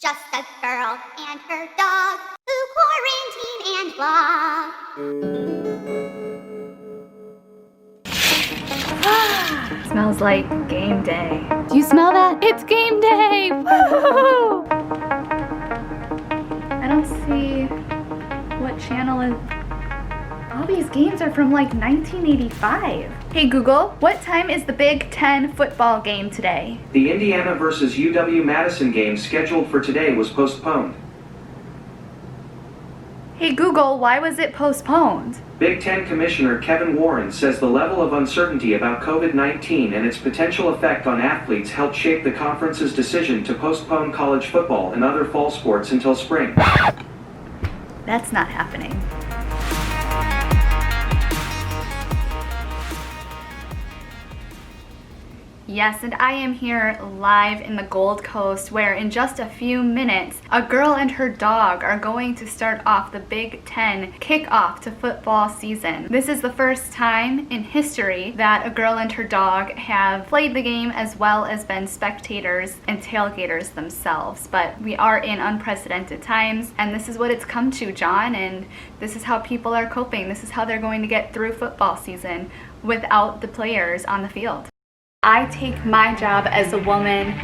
Just a girl and her dog who quarantine and vlog. Smells like game day. Do you smell that? It's game day! Woo! I don't see what channel is. All these games are from like 1985. Hey Google, what time is the Big Ten football game today? The Indiana versus UW-Madison game scheduled for today was postponed. Hey Google, why was it postponed? Big Ten Commissioner Kevin Warren says the level of uncertainty about COVID-19 and its potential effect on athletes helped shape the conference's decision to postpone college football and other fall sports until spring. That's not happening. Yes, and I am here live in the Gold Coast where in just a few minutes, a girl and her dog are going to start off the Big Ten kickoff to football season. This is the first time in history that a girl and her dog have played the game as well as been spectators and tailgaters themselves. But we are in unprecedented times, and this is what it's come to, John, and this is how people are coping. This is how they're going to get through football season without the players on the field. I take my job as a woman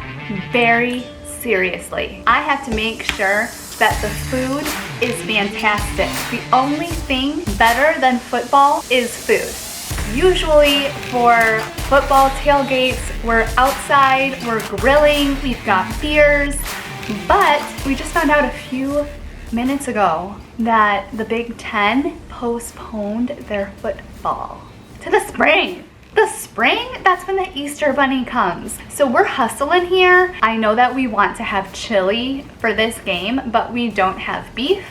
very seriously. I have to make sure that the food is fantastic. The only thing better than football is food. Usually for football tailgates, we're outside, we're grilling, we've got beers, but we just found out a few minutes ago that the Big Ten postponed their football to the spring. The spring, that's when the Easter Bunny comes. So we're hustling here. I know that we want to have chili for this game, but we don't have beef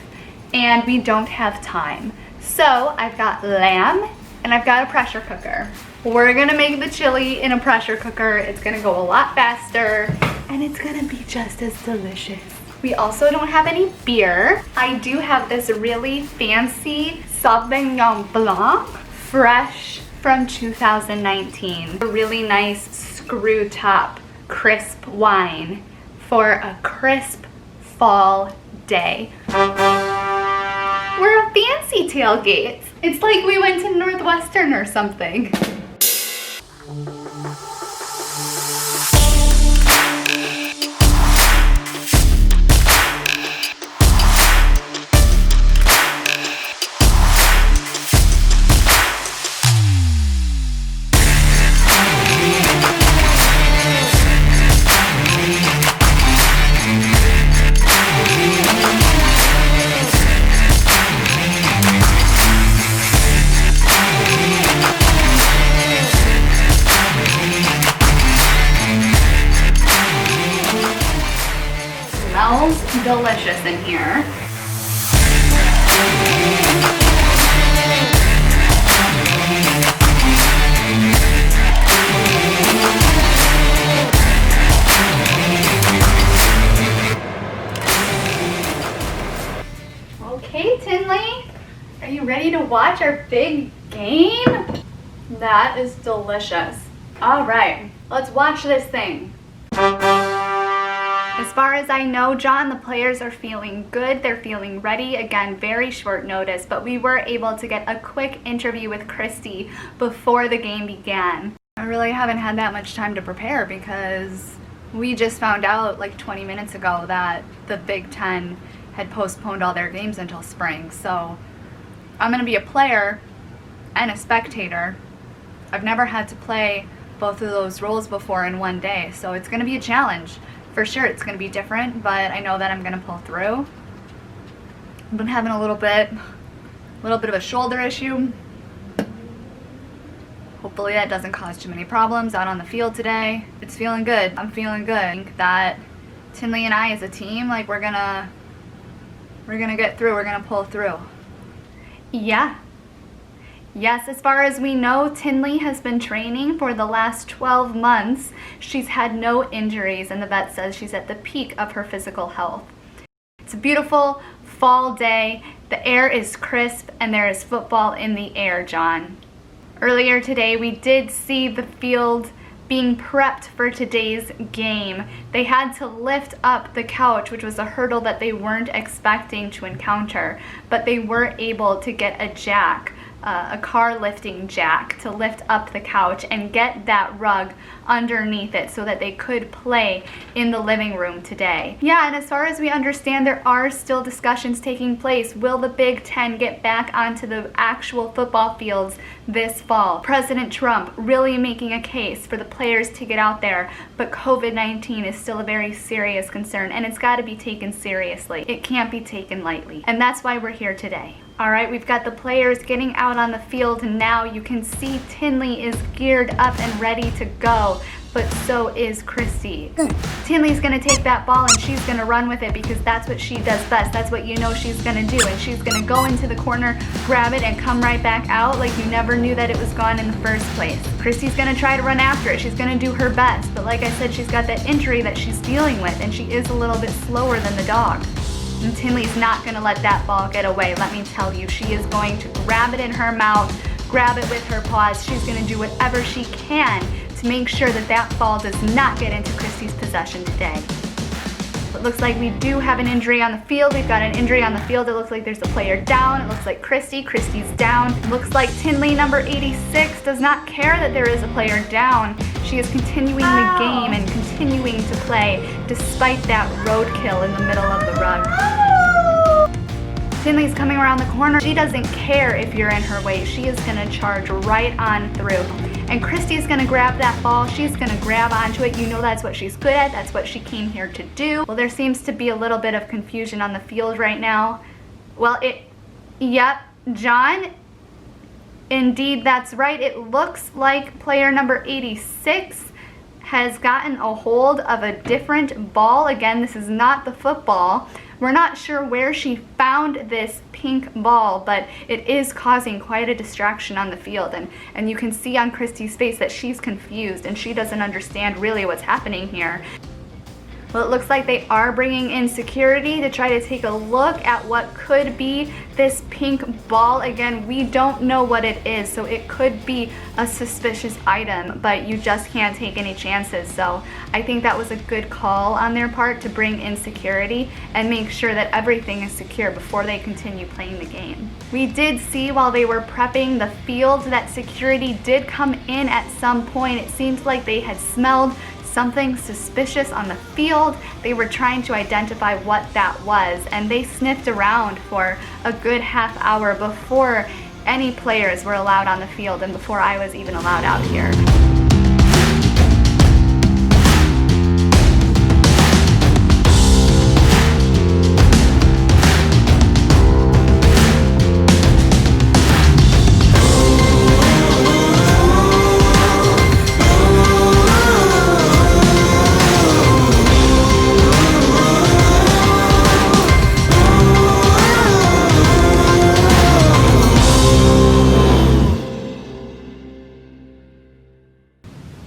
and we don't have time. So I've got lamb and I've got a pressure cooker. We're gonna make the chili in a pressure cooker. It's gonna go a lot faster and it's gonna be just as delicious. We also don't have any beer. I do have this really fancy Sauvignon Blanc, fresh from 2019. A really nice screw top crisp wine for a crisp fall day. We're a fancy tailgate. It's like we went to Northwestern or something. Smells delicious in here. Okay, Tinley, are you ready to watch our big game? That is delicious. All right, let's watch this thing. As far as I know, John, the players are feeling good. They're feeling ready. Again, very short notice, but we were able to get a quick interview with Christi before the game began. I really haven't had that much time to prepare because we just found out like 20 minutes ago that the Big Ten had postponed all their games until spring. So I'm going to be a player and a spectator. I've never had to play both of those roles before in one day, so it's going to be a challenge. For sure it's going to be different, but I know that I'm going to pull through. I've been having a little bit of a shoulder issue. Hopefully that doesn't cause too many problems out on the field today. It's feeling good. I'm feeling good. I think that Tinley and I as a team, like we're gonna get through. We're gonna pull through. Yeah. Yes, as far as we know, Tinley has been training for the last 12 months. She's had no injuries, and the vet says she's at the peak of her physical health. It's a beautiful fall day. The air is crisp, and there is football in the air, John. Earlier today, we did see the field being prepped for today's game. They had to lift up the couch, which was a hurdle that they weren't expecting to encounter, but they were able to get a jack, a car lifting jack, to lift up the couch and get that rug underneath it so that they could play in the living room today. Yeah, and as far as we understand, there are still discussions taking place. Will the Big Ten get back onto the actual football fields this fall? President Trump really making a case for the players to get out there, but COVID-19 is still a very serious concern, and it's got to be taken seriously. It can't be taken lightly, and that's why we're here today. All right, we've got the players getting out on the field, and now you can see Tinley is geared up and ready to go, but so is Christi. Tinley's gonna take that ball and she's gonna run with it because that's what she does best. That's what you know she's gonna do, and she's gonna go into the corner, grab it, and come right back out like you never knew that it was gone in the first place. Christi's gonna try to run after it. She's gonna do her best, but like I said, she's got that injury that she's dealing with, and she is a little bit slower than the dog. And Tinley's not gonna let that ball get away, let me tell you. She is going to grab it in her mouth, grab it with her paws. She's gonna do whatever she can to make sure that that ball does not get into Christi's possession today. It looks like we do have an injury on the field. We've got an injury on the field. It looks like there's a player down. It looks like Christi's down. It looks like Tinley, number 86, does not care that there is a player down. She is continuing the game and continuing to play despite that roadkill in the middle of the rug. Tinley's coming around the corner. She doesn't care if you're in her way. She is gonna charge right on through. And Christi's gonna grab that ball. She's gonna grab onto it. You know that's what she's good at. That's what she came here to do. Well, there seems to be a little bit of confusion on the field right now. Well, yep, John, indeed, that's right. It looks like player number 86 has gotten a hold of a different ball. Again, this is not the football. We're not sure where she found this pink ball, but it is causing quite a distraction on the field. And you can see on Christi's face that she's confused and she doesn't understand really what's happening here. Well, it looks like they are bringing in security to try to take a look at what could be this pink ball. Again, we don't know what it is, so it could be a suspicious item, but you just can't take any chances. So I think that was a good call on their part to bring in security and make sure that everything is secure before they continue playing the game. We did see while they were prepping the field that security did come in at some point. It seems like they had smelled something suspicious on the field. They were trying to identify what that was, and they sniffed around for a good half hour before any players were allowed on the field and before I was even allowed out here.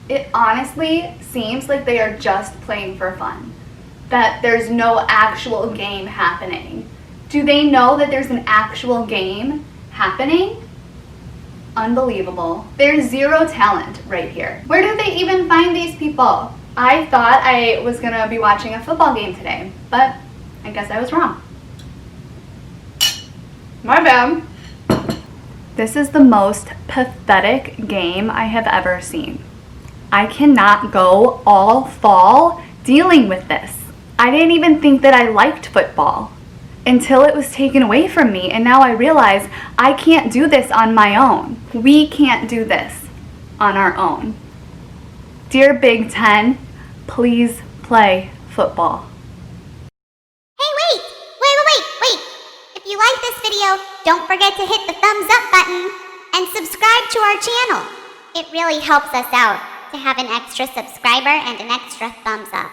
It honestly seems like they are just playing for fun, that there's no actual game happening. Do they know that there's an actual game happening? Unbelievable. There's zero talent right here. Where do they even find these people? I thought I was gonna be watching a football game today, but I guess I was wrong. My bad. This is the most pathetic game I have ever seen. I cannot go all fall dealing with this. I didn't even think that I liked football until it was taken away from me, and now I realize I can't do this on my own. We can't do this on our own. Dear Big Ten, please play football. Hey, wait! If you like this video, don't forget to hit the thumbs up button and subscribe to our channel. It really helps us out to have an extra subscriber and an extra thumbs up.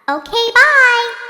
Okay, bye!